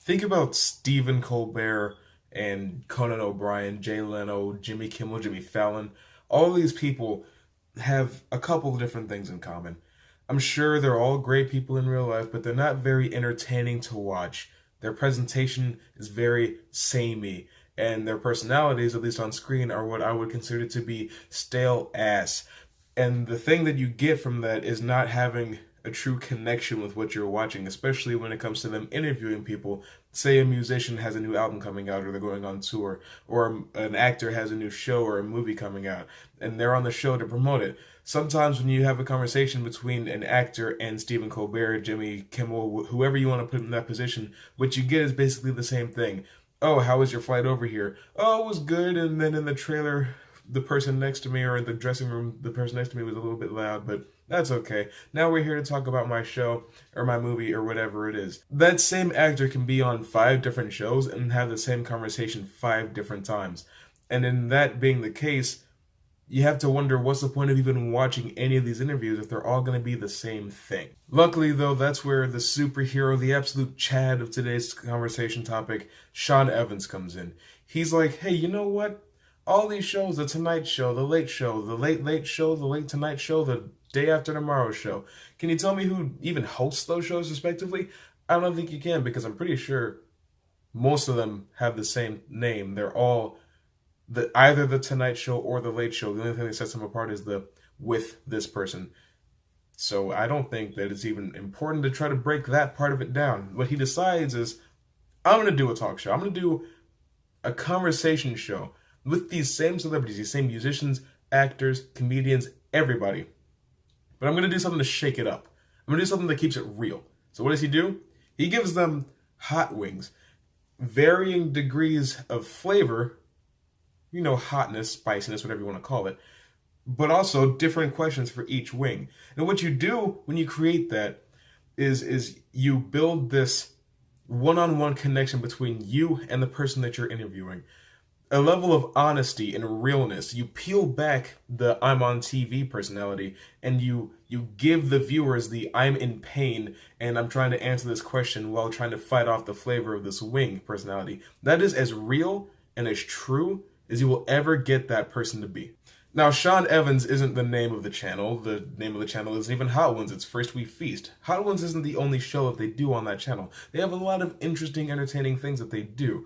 Think about Stephen Colbert and Conan O'Brien, Jay Leno, Jimmy Kimmel, Jimmy Fallon. All these people have a couple of different things in common. I'm sure they're all great people in real life, but they're not very entertaining to watch. Their presentation is very samey, and their personalities, at least on screen, are what I would consider to be stale ass. And the thing that you get from that is not having a true connection with what you're watching, especially when it comes to them interviewing people. Say a musician has a new album coming out, or they're going on tour, or an actor has a new show or a movie coming out, and they're on the show to promote it. Sometimes when you have a conversation between an actor and Stephen Colbert, Jimmy Kimmel, whoever you want to put in that position, what you get is basically the same thing. Oh, how was your flight over here? Oh, it was good. And then in the trailer, the person next to me, or in the dressing room, the person next to me was a little bit loud, but that's okay. Now we're here to talk about my show or my movie or whatever it is. That same actor can be on 5 different shows and have the same conversation 5 different times. And in that being the case, you have to wonder what's the point of even watching any of these interviews if they're all going to be the same thing. Luckily, though, that's where the superhero, the absolute Chad of today's conversation topic, Sean Evans, comes in. He's like, hey, you know what? All these shows, the Tonight Show, the Late Show, the Late Late Show, the Late Tonight Show, the Day After Tomorrow Show. Can you tell me who even hosts those shows respectively? I don't think you can, because I'm pretty sure most of them have the same name. They're all either the Tonight Show or the Late Show. The only thing that sets them apart is the with this person. So I don't think that it's even important to try to break that part of it down. What he decides is, I'm going to do a talk show. I'm going to do a conversation show with these same celebrities, these same musicians, actors, comedians, everybody. But I'm going to do something to shake it up. I'm going to do something that keeps it real. So what does he do? He gives them hot wings, varying degrees of flavor, hotness, spiciness, whatever you want to call it, but also different questions for each wing. And what you do when you create that is you build this one-on-one connection between you and the person that you're interviewing. A level of honesty and realness. You peel back the I'm on TV personality, and you give the viewers the I'm in pain and I'm trying to answer this question while trying to fight off the flavor of this wing personality. That is as real and as true as you will ever get that person to be. Now, Sean Evans isn't the name of the channel. The name of the channel isn't even Hot Ones. It's First We Feast. Hot Ones isn't the only show that they do on that channel. They have a lot of interesting, entertaining things that they do.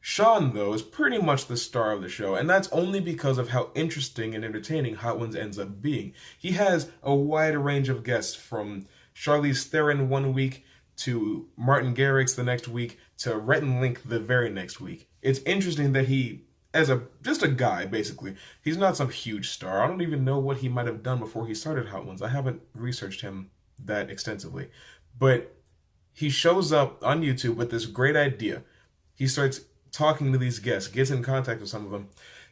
Sean, though, is pretty much the star of the show, and that's only because of how interesting and entertaining Hot Ones ends up being. He has a wide range of guests, from Charlize Theron one week to Martin Garrix the next week to Rhett and Link the very next week. It's interesting that he, as just a guy, basically, he's not some huge star. I don't even know what he might have done before he started Hot Ones. I haven't researched him that extensively. But he shows up on YouTube with this great idea. He starts talking to these guests, gets in contact with some of them.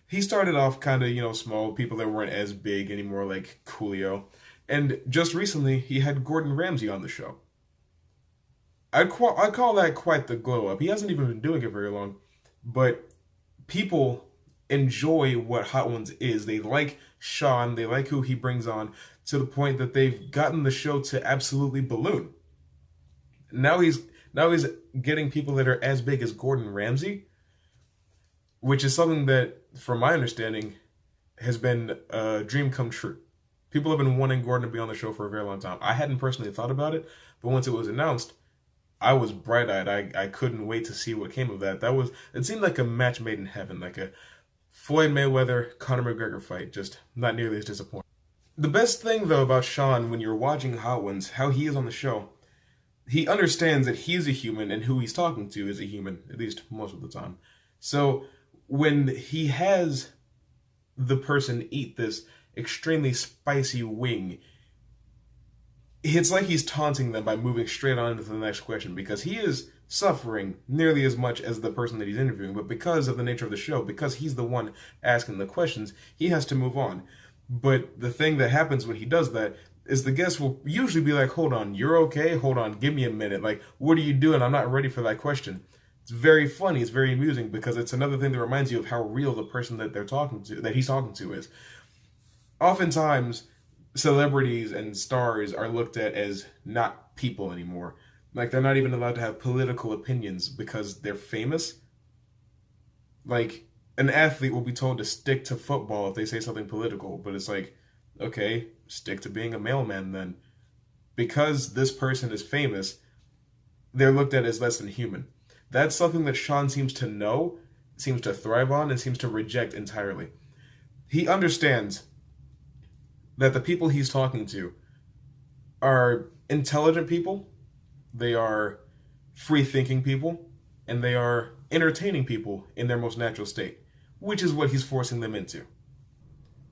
He started off kind of, small, people that weren't as big anymore, like Coolio. And just recently, he had Gordon Ramsay on the show. I'd call that quite the glow up. He hasn't even been doing it very long, but people enjoy what Hot Ones is. They like Sean, they like who he brings on, to the point that they've gotten the show to absolutely balloon. Now he's getting people that are as big as Gordon Ramsay, which is something that, from my understanding, has been a dream come true. People have been wanting Gordon to be on the show for a very long time. I hadn't personally thought about it, but once it was announced, I was bright-eyed. I couldn't wait to see what came of that. It seemed like a match made in heaven, like a Floyd Mayweather, Conor McGregor fight, just not nearly as disappointing. The best thing, though, about Sean, when you're watching Hot Ones, how he is on the show, he understands that he's a human and who he's talking to is a human, at least most of the time. So when he has the person eat this extremely spicy wing, it's like he's taunting them by moving straight on to the next question, because he is suffering nearly as much as the person that he's interviewing, but because of the nature of the show, because he's the one asking the questions, he has to move on. But the thing that happens when he does that is the guest will usually be like, hold on, you're okay? Hold on, give me a minute. Like, what are you doing? I'm not ready for that question. It's very funny, it's very amusing, because it's another thing that reminds you of how real the person that he's talking to is. Oftentimes, celebrities and stars are looked at as not people anymore. Like, they're not even allowed to have political opinions because they're famous. Like, an athlete will be told to stick to football if they say something political, but it's like, okay, stick to being a mailman then. Because this person is famous, they're looked at as less than human. That's something that Sean seems to know, seems to thrive on, and seems to reject entirely. He understands that the people he's talking to are intelligent people, they are free-thinking people, and they are entertaining people in their most natural state, which is what he's forcing them into.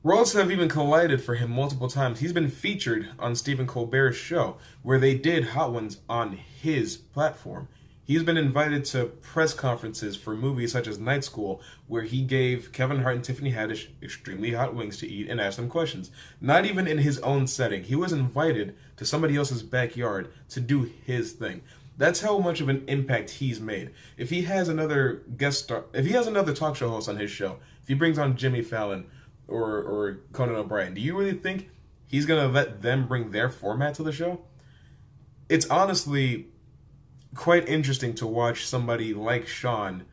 Roles have even collided for him multiple times. He's been featured on Stephen Colbert's show, where they did Hot Ones on his platform. He's been invited to press conferences for movies such as Night School, where he gave Kevin Hart and Tiffany Haddish extremely hot wings to eat and ask them questions. Not even in his own setting. He was invited to somebody else's backyard to do his thing. That's how much of an impact he's made. If he has another guest star, if he has another talk show host on his show, if he brings on Jimmy Fallon or Conan O'Brien, do you really think he's going to let them bring their format to the show? It's honestly quite interesting to watch somebody like Sean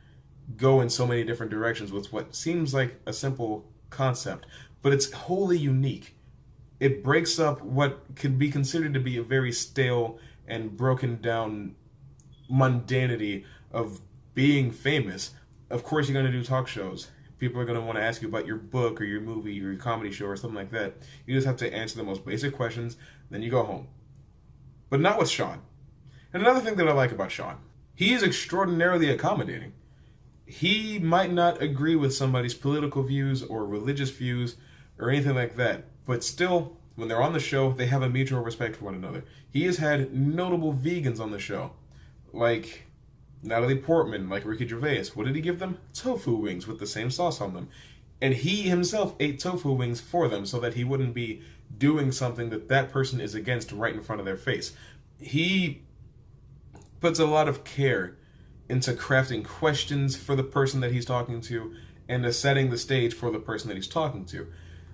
go in so many different directions with what seems like a simple concept, but it's wholly unique. It breaks up what could be considered to be a very stale and broken down mundanity of being famous. Of course, you're going to do talk shows. People are going to want to ask you about your book or your movie or your comedy show or something like that. You just have to answer the most basic questions, then you go home. But not with Sean. And another thing that I like about Sean, he is extraordinarily accommodating. He might not agree with somebody's political views or religious views or anything like that, but still, when they're on the show, they have a mutual respect for one another. He has had notable vegans on the show, like Natalie Portman, like Ricky Gervais. What did he give them? Tofu wings with the same sauce on them. And he himself ate tofu wings for them so that he wouldn't be doing something that that person is against right in front of their face. He puts a lot of care into crafting questions for the person that he's talking to and setting the stage for the person that he's talking to.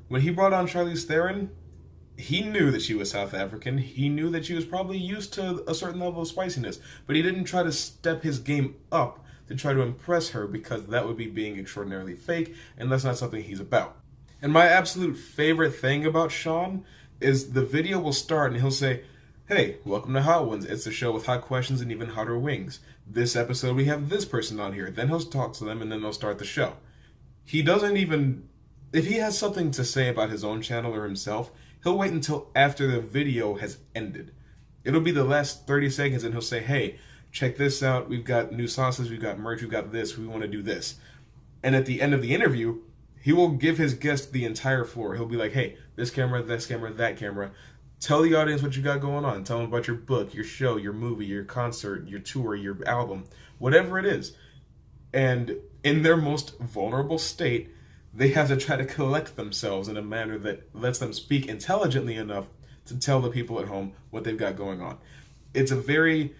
When he brought on Charlize Theron, he knew that she was South African. He knew that she was probably used to a certain level of spiciness, but he didn't try to step his game up to try to impress her because that would be being extraordinarily fake, and that's not something he's about. And my absolute favorite thing about Sean is the video will start and he'll say, "Hey, welcome to Hot Ones. It's a show with hot questions and even hotter wings. This episode we have this person on here." Then he'll talk to them and then they'll start the show. He doesn't even, if he has something to say about his own channel or himself, he'll wait until after the video has ended. It'll be the last 30 seconds and he'll say, "Hey, check this out. We've got new sauces, we've got merch, we've got this, we want to do this." And at the end of the interview, he will give his guest the entire floor. He'll be like, "Hey, this camera, that camera. Tell the audience what you got going on. Tell them about your book, your show, your movie, your concert, your tour, your album, whatever it is." And in their most vulnerable state, they have to try to collect themselves in a manner that lets them speak intelligently enough to tell the people at home what they've got going on. It's a very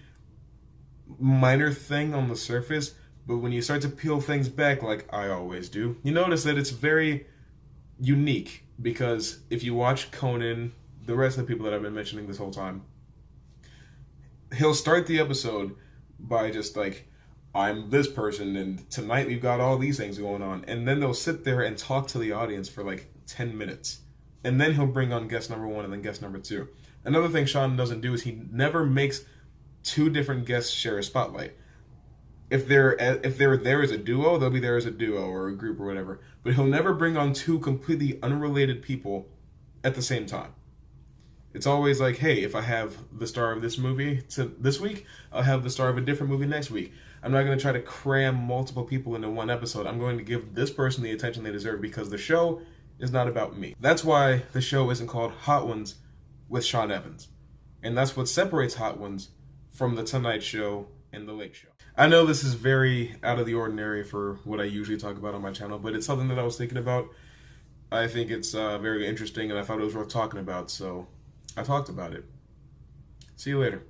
minor thing on the surface, but when you start to peel things back, like I always do, you notice that it's very unique. Because if you watch Conan, the rest of the people that I've been mentioning this whole time, he'll start the episode by just like, "I'm this person, and tonight we've got all these things going on." And then they'll sit there and talk to the audience for like 10 minutes. And then he'll bring on guest number one and then guest number two. Another thing Sean doesn't do is he never makes two different guests share a spotlight. If they're there as a duo, they'll be there as a duo or a group or whatever. But he'll never bring on two completely unrelated people at the same time. It's always like, hey, if I have the star of this movie this week, I'll have the star of a different movie next week. I'm not going to try to cram multiple people into one episode. I'm going to give this person the attention they deserve because the show is not about me. That's why the show isn't called Hot Ones with Sean Evans. And that's what separates Hot Ones from The Tonight Show and The Late Show. I know this is very out of the ordinary for what I usually talk about on my channel, but it's something that I was thinking about. I think it's very interesting, and I thought it was worth talking about, so I talked about it. See you later.